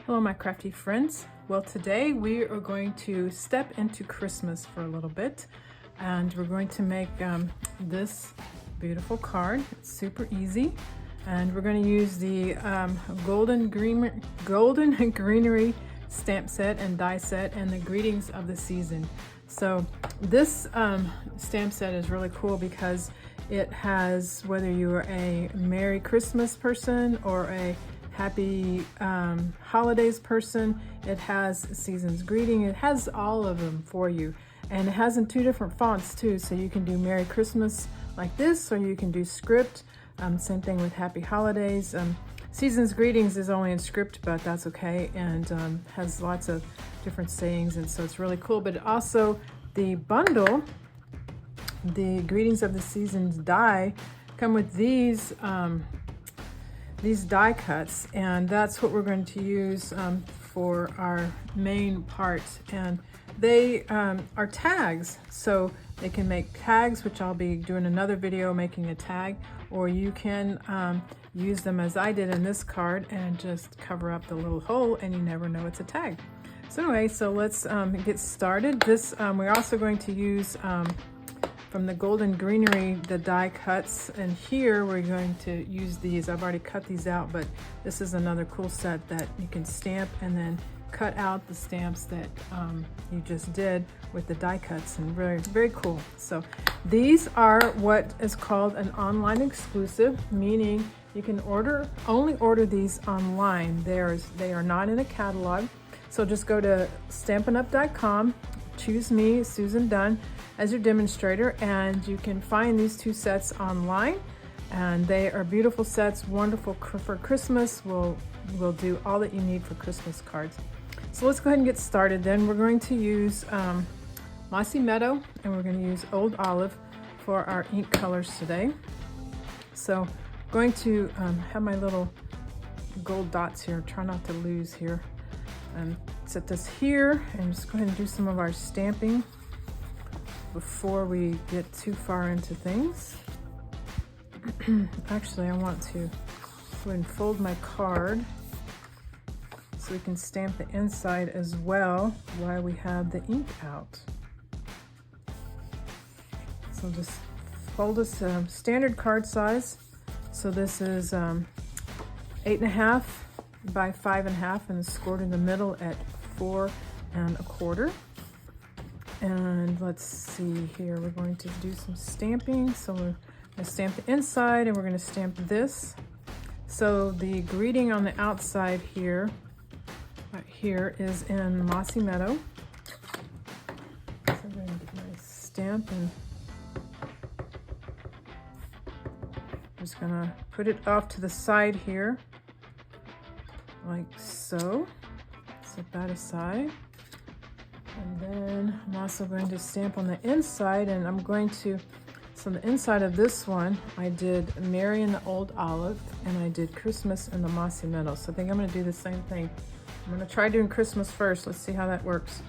Hello my crafty friends. Well, today we are going to step into Christmas for a little bit, and we're going to make this beautiful card. It's super easy, and we're going to use the Golden Greenery stamp set and die set and the greetings of the season. So this stamp set is really cool because it has, whether you're a Merry Christmas person or a Happy Holidays person, it has Season's Greeting. It has all of them for you, and it has in two different fonts too, so you can do Merry Christmas like this, or you can do script. Same thing with Happy Holidays. Season's Greetings is only in script, but that's okay, and has lots of different sayings, and so it's really cool. But also the bundle, the Greetings of the Seasons die, come with these die cuts, and that's what we're going to use for our main part. And they are tags, so they can make tags, which I'll be doing another video making a tag, or you can use them as I did in this card and just cover up the little hole and you never know it's a tag. So anyway, so let's get started. This we're also going to use from the Golden Greenery, the die cuts, and here we're going to use these. I've already cut these out, but this is another cool set that you can stamp and then cut out the stamps that you just did with the die cuts, and very, very cool. So these are what is called an online exclusive, meaning you can only order these online. They are not in a catalog. So just go to StampinuP.com, choose me, Susan Dunn, as your demonstrator, and you can find these two sets online, and they are beautiful sets, wonderful for Christmas. We'll do all that you need for Christmas cards. So let's go ahead and get started. Then we're going to use Mossy Meadow, and we're going to use Old Olive for our ink colors today. So I'm going to have my little gold dots here, try not to lose here, and set this here, and just go ahead and do some of our stamping before we get too far into things. Actually, I want to go ahead and fold my card so we can stamp the inside as well while we have the ink out. So just fold this standard card size. So this is 8.5 by 5.5, and it's scored in the middle at 4 1/4. And let's see here, we're going to do some stamping. So we're going to stamp the inside, and we're going to stamp this. So the greeting on the outside here, right here, is in Mossy Meadow. So I'm going to get my stamp, and I'm just going to put it off to the side here, like so. Set that aside. And then I'm also going to stamp on the inside, and I'm going to, so the inside of this one, I did Mary in the Old Olive, and I did Christmas in the Mossy Meadow. So I think I'm going to do the same thing. I'm going to try doing Christmas first. Let's see how that works,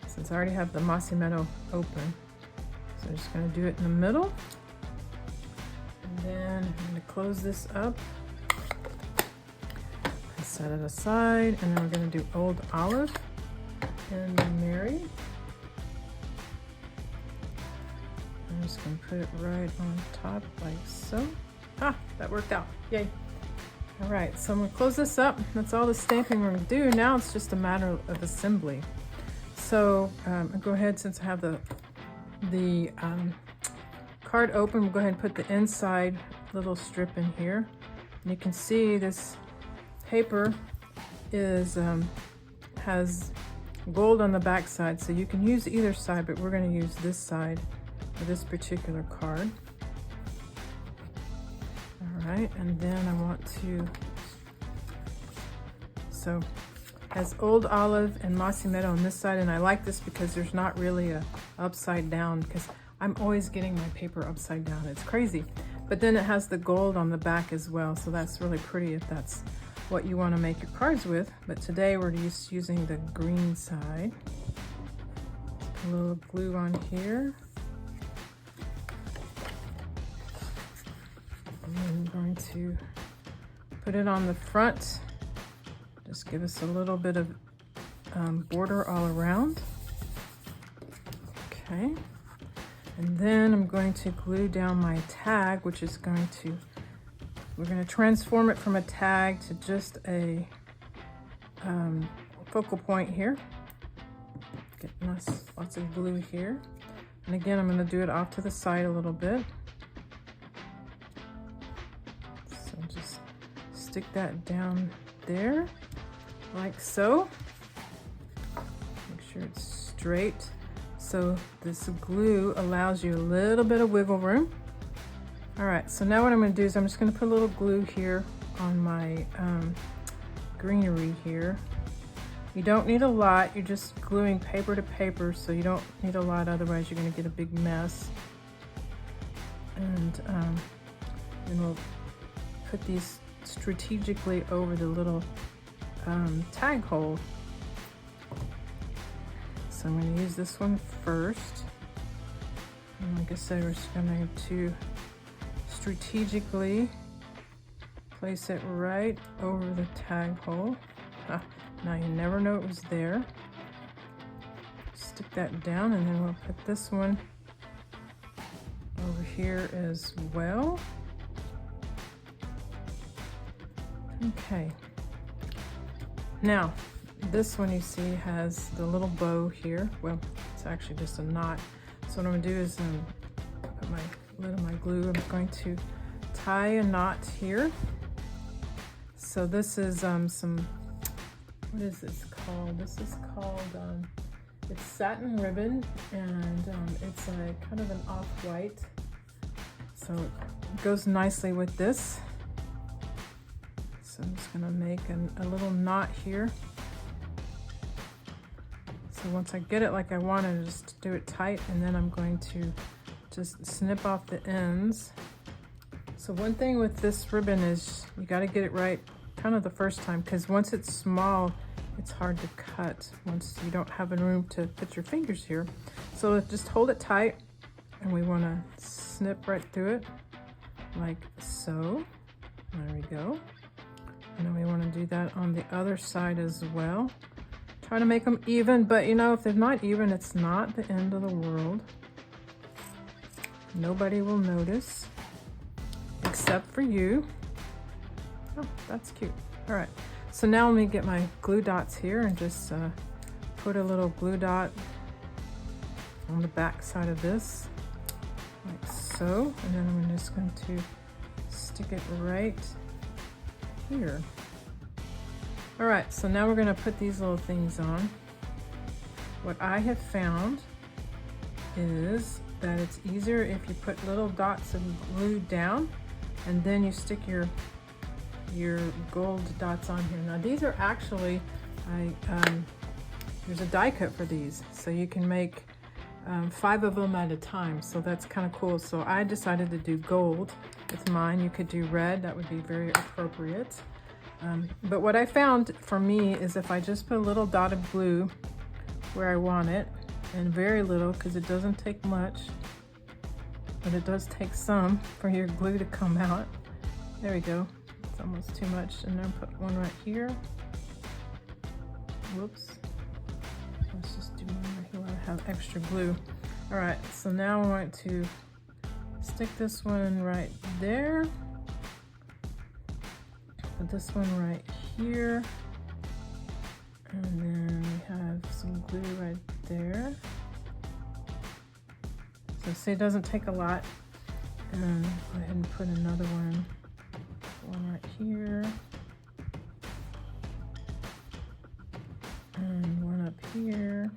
since I already have the Mossy Meadow open. So I'm just going to do it in the middle, and then I'm going to close this up and set it aside, and then we're going to do Old Olive and Mary. I'm just going to put it right on top like so. Ah, that worked out. Yay. All right, so I'm going to close this up. That's all the stamping we're going to do. Now it's just a matter of assembly. So I'll go ahead, since I have the card open, we'll go ahead and put the inside little strip in here. And you can see this paper is has gold on the back side, so you can use either side, but we're going to use this side for this particular card. All right, and then I want to, so has Old Olive and Mossy Meadow on this side, and I like this because there's not really a upside down, because I'm always getting my paper upside down. It's crazy. But then it has the gold on the back as well, so that's really pretty if that's what you want to make your cards with. But today we're just using the green side. A little glue on here. And I'm going to put it on the front Just give us a little bit of border all around. Okay. And then I'm going to glue down my tag, which is we're going to transform it from a tag to just a focal point here. Get lots of glue here. And again, I'm going to do it off to the side a little bit. So just stick that down there, like so. Make sure it's straight. So this glue allows you a little bit of wiggle room. All right, so now what I'm going to do is I'm just going to put a little glue here on my greenery here. You don't need a lot, you're just gluing paper to paper, so you don't need a lot, otherwise you're going to get a big mess. And then we'll put these strategically over the little tag hole. So I'm going to use this one first. And like I said, we're just going to strategically place it right over the tag hole. Now you never know it was there. Stick that down, and then we'll put this one over here as well. Okay. Now, this one you see has the little bow here. Well, it's actually just a knot. So what I'm going to do is put my lid of my glue. I'm going to tie a knot here. So this is what is this called? This is called, it's satin ribbon, and it's a kind of an off-white. So it goes nicely with this. So I'm just gonna make a little knot here. So once I get it like I want to, just do it tight, and then I'm going to just snip off the ends. So one thing with this ribbon is you got to get it right kind of the first time, because once it's small, it's hard to cut once you don't have room to put your fingers here. So just hold it tight, and we want to snip right through it like so. There we go. And then we want to do that on the other side as well. Try to make them even, but you know, if they're not even, it's not the end of the world. Nobody will notice except for you. Oh, that's cute. All right, so now let me get my glue dots here and just put a little glue dot on the back side of this, like so. And then I'm just going to stick it right here. All right, so now we're going to put these little things on. What I have found is that it's easier if you put little dots of glue down, and then you stick your gold dots on here. Now these are actually, there's a die cut for these, so you can make 5 of them at a time, so that's kind of cool. So I decided to do gold with mine. You could do red, that would be very appropriate. But what I found for me is if I just put a little dot of glue where I want it, and very little, because it doesn't take much, but it does take some for your glue to come out. There we go. It's almost too much. And then put one right here. Whoops. Let's just do one right here where I have extra glue. All right, so now I want to stick this one right there. Put this one right here. And then we have some glue right there. So see, it doesn't take a lot. And go ahead and put another one right here. And one up here.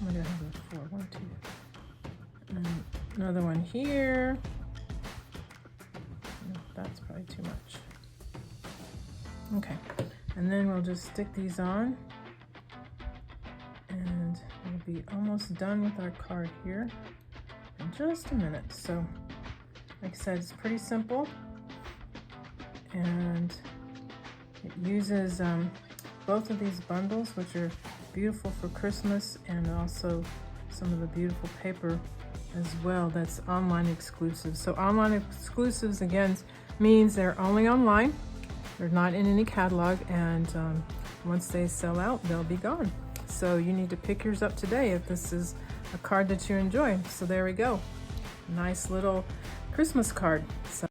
I'm gonna have a 4, 1, 2. And another one here. No, that's probably too much. Okay. And then we'll just stick these on, and we'll be almost done with our card here in just a minute. So like I said, it's pretty simple, and it uses both of these bundles, which are beautiful for Christmas, and also some of the beautiful paper as well that's online exclusive. So online exclusives, again, means they're only online. They're not in any catalog, and once they sell out, they'll be gone. So you need to pick yours up today if this is a card that you enjoy. So there we go. Nice little Christmas card. So